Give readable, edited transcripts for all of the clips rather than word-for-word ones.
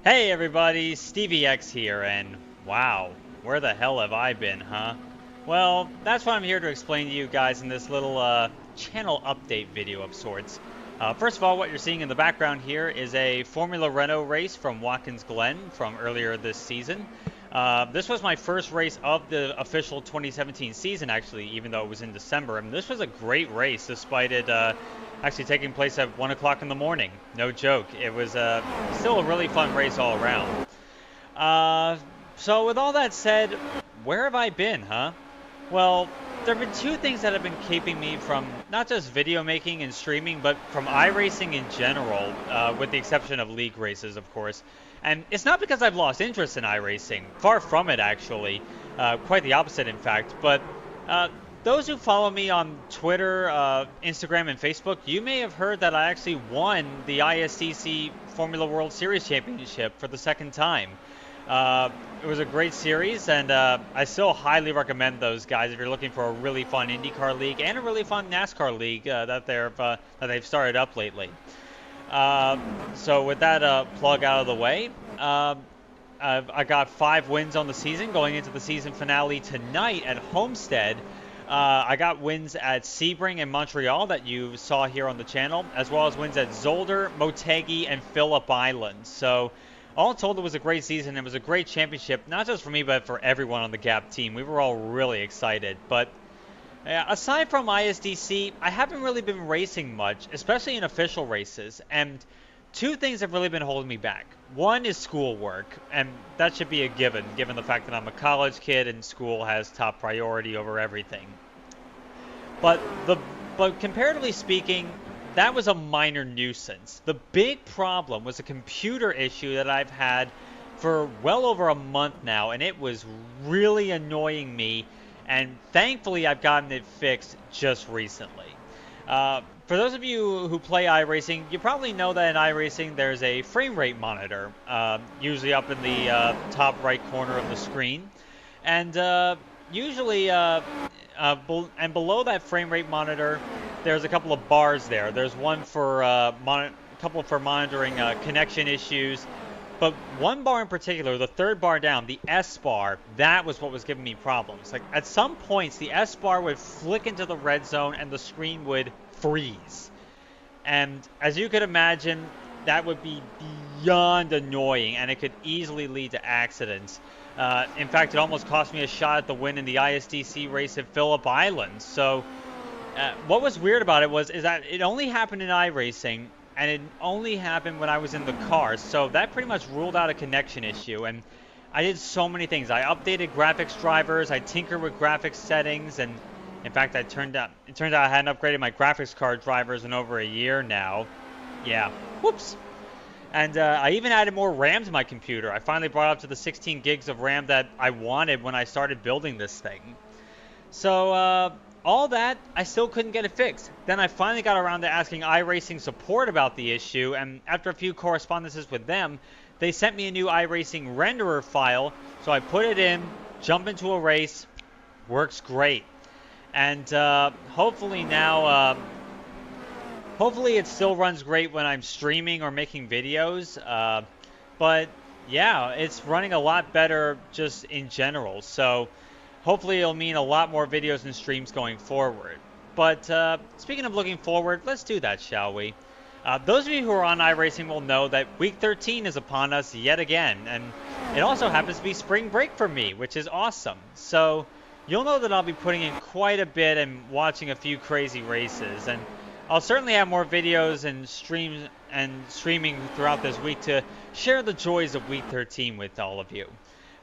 Hey everybody, Stevie X here, and wow, where the hell have I been, huh? Well, that's what I'm here to explain to you guys in this little channel update video of sorts. First of all, what you're seeing in the background here is a Formula Renault race from Watkins Glen from earlier this season. This was my first race of the official 2017 season, actually, even though it was in December. And this was a great race, despite it actually taking place at 1 o'clock in the morning. No joke. It was still a really fun race all around. Uh, so with all that said, where have I been, huh? Well, there have been two things that have been keeping me from not just video making and streaming, but from iRacing in general, with the exception of league races, of course. And it's not because I've lost interest in iRacing. Far from it, actually. Quite the opposite, in fact. But uh, those who follow me on Twitter, Instagram, and Facebook, you may have heard that I actually won the ISCC Formula World Series Championship for the second time. It was a great series, and I still highly recommend those guys if you're looking for a really fun IndyCar league and a really fun NASCAR league that they've started up lately. So with that plug out of the way, I got 5 wins on the season going into the season finale tonight at Homestead. I got wins at Sebring and Montreal that you saw here on the channel, as well as wins at Zolder, Motegi, and Phillip Island. So all told, it was a great season. It was a great championship, not just for me, but for everyone on the Gap team. We were all really excited. But aside from ISDC, I haven't really been racing much, especially in official races. And two things have really been holding me back. One is schoolwork, and that should be a given the fact that I'm a college kid and school has top priority over everything. But comparatively speaking, that was a minor nuisance. The big problem was a computer issue that I've had for well over a month now, and it was really annoying me. And thankfully, I've gotten it fixed just recently. For those of you who play iRacing, you probably know that in iRacing there's a frame rate monitor, usually up in the top right corner of the screen. And usually, and below that frame rate monitor, there's a couple of bars there. There's one for a couple for monitoring connection issues, but one bar in particular, the third bar down, the S bar, that was what was giving me problems. Like at some points, the S bar would flick into the red zone and the screen would freeze. And as you could imagine, that would be beyond annoying, and it could easily lead to accidents. In fact, it almost cost me a shot at the win in the ISDC race at Phillip Island. So what was weird about it is that it only happened in iRacing, and it only happened when I was in the car. So that pretty much ruled out a connection issue. And I did so many things. I updated graphics drivers, I tinkered with graphics settings, and in fact, it turned out I hadn't upgraded my graphics card drivers in over a year now. Yeah, whoops. And I even added more RAM to my computer. I finally brought up to the 16 gigs of RAM that I wanted when I started building this thing. So all that, I still couldn't get it fixed. Then I finally got around to asking iRacing support about the issue, and after a few correspondences with them, they sent me a new iRacing renderer file, so I put it in, jump into a race, works great. And hopefully now, hopefully it still runs great when I'm streaming or making videos. But yeah, it's running a lot better just in general. So hopefully it'll mean a lot more videos and streams going forward. But speaking of looking forward, let's do that, shall we? Those of you who are on iRacing will know that Week 13 is upon us yet again. And it also happens to be spring break for me, which is awesome. So you'll know that I'll be putting in quite a bit and watching a few crazy races. And I'll certainly have more videos and streams and streaming throughout this week to share the joys of Week 13 with all of you.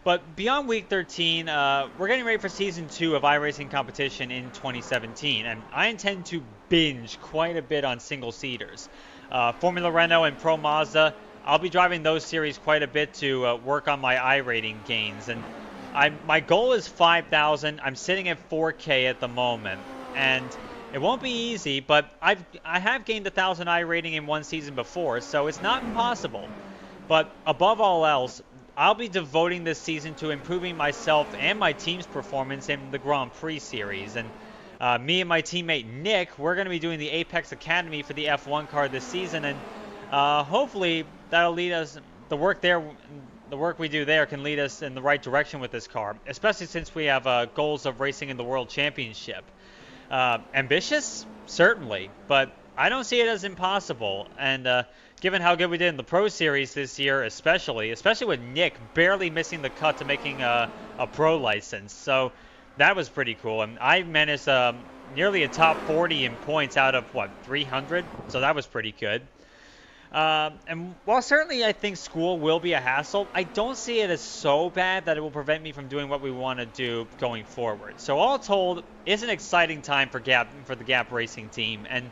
But beyond Week 13, we're getting ready for Season 2 of iRacing competition in 2017, and I intend to binge quite a bit on single-seaters. Formula Renault and Pro Mazda, I'll be driving those series quite a bit to work on my iRating gains. And my goal is 5,000. I'm sitting at 4K at the moment, and it won't be easy, but I have gained 1,000 iRating in one season before, so it's not impossible. But above all else, I'll be devoting this season to improving myself and my team's performance in the Grand Prix series. And me and my teammate Nick, we're going to be doing the Apex Academy for the F1 car this season, and hopefully that'll lead us the work there, the work we do there can lead us in the right direction with this car, especially since we have goals of racing in the World Championship. Ambitious? Certainly, but I don't see it as impossible. And given how good we did in the Pro Series this year, especially with Nick barely missing the cut to making a pro license, so that was pretty cool. And I managed nearly a top 40 in points out of, what, 300? So that was pretty good. And while certainly I think school will be a hassle, I don't see it as so bad that it will prevent me from doing what we want to do going forward. So all told, it's an exciting time for the Gap Racing team, and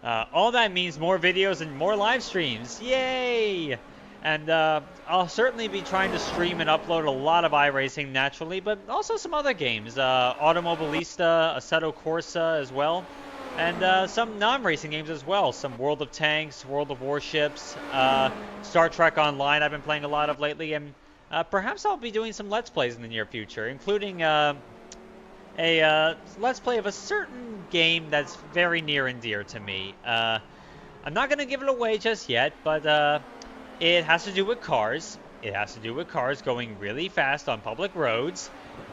all that means more videos and more live streams. Yay! And I'll certainly be trying to stream and upload a lot of iRacing naturally, but also some other games, Automobilista, Assetto Corsa as well. And some non-racing games as well. Some World of Tanks, World of Warships, Star Trek Online I've been playing a lot of lately. And perhaps I'll be doing some Let's Plays in the near future, including a Let's Play of a certain game that's very near and dear to me. I'm not going to give it away just yet, but it has to do with cars. It has to do with cars going really fast on public roads.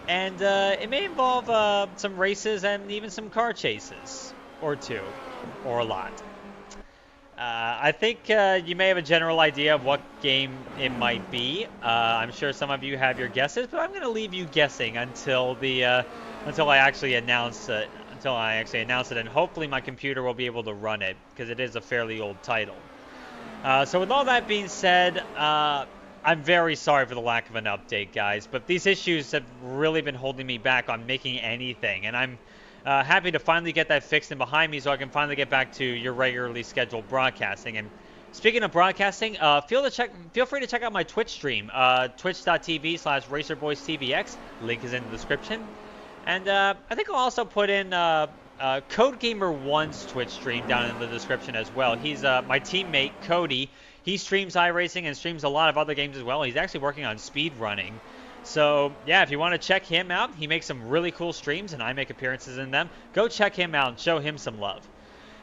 And it may involve some races and even some car chases. Or two, or a lot. I think you may have a general idea of what game it might be. I'm sure some of you have your guesses, but I'm going to leave you guessing until I actually announce it. And hopefully my computer will be able to run it, because it is a fairly old title. So with all that being said, I'm very sorry for the lack of an update, guys, but these issues have really been holding me back on making anything, and I'm happy to finally get that fixed and behind me so I can finally get back to your regularly scheduled broadcasting. And speaking of broadcasting, feel free to check out my Twitch stream, twitch.tv/RacerBoysTVX. Link is in the description. And I think I'll also put in CodeGamer1's Twitch stream down in the description as well. He's my teammate, Cody. He streams iRacing and streams a lot of other games as well. He's actually working on speedrunning. So, yeah, if you want to check him out, he makes some really cool streams, and I make appearances in them. Go check him out and show him some love.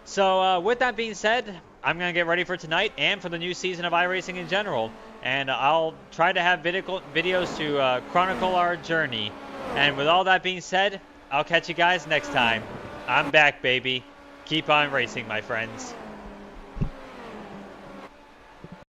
So, with that being said, I'm going to get ready for tonight and for the new season of iRacing in general. And I'll try to have videos to chronicle our journey. And with all that being said, I'll catch you guys next time. I'm back, baby. Keep on racing, my friends.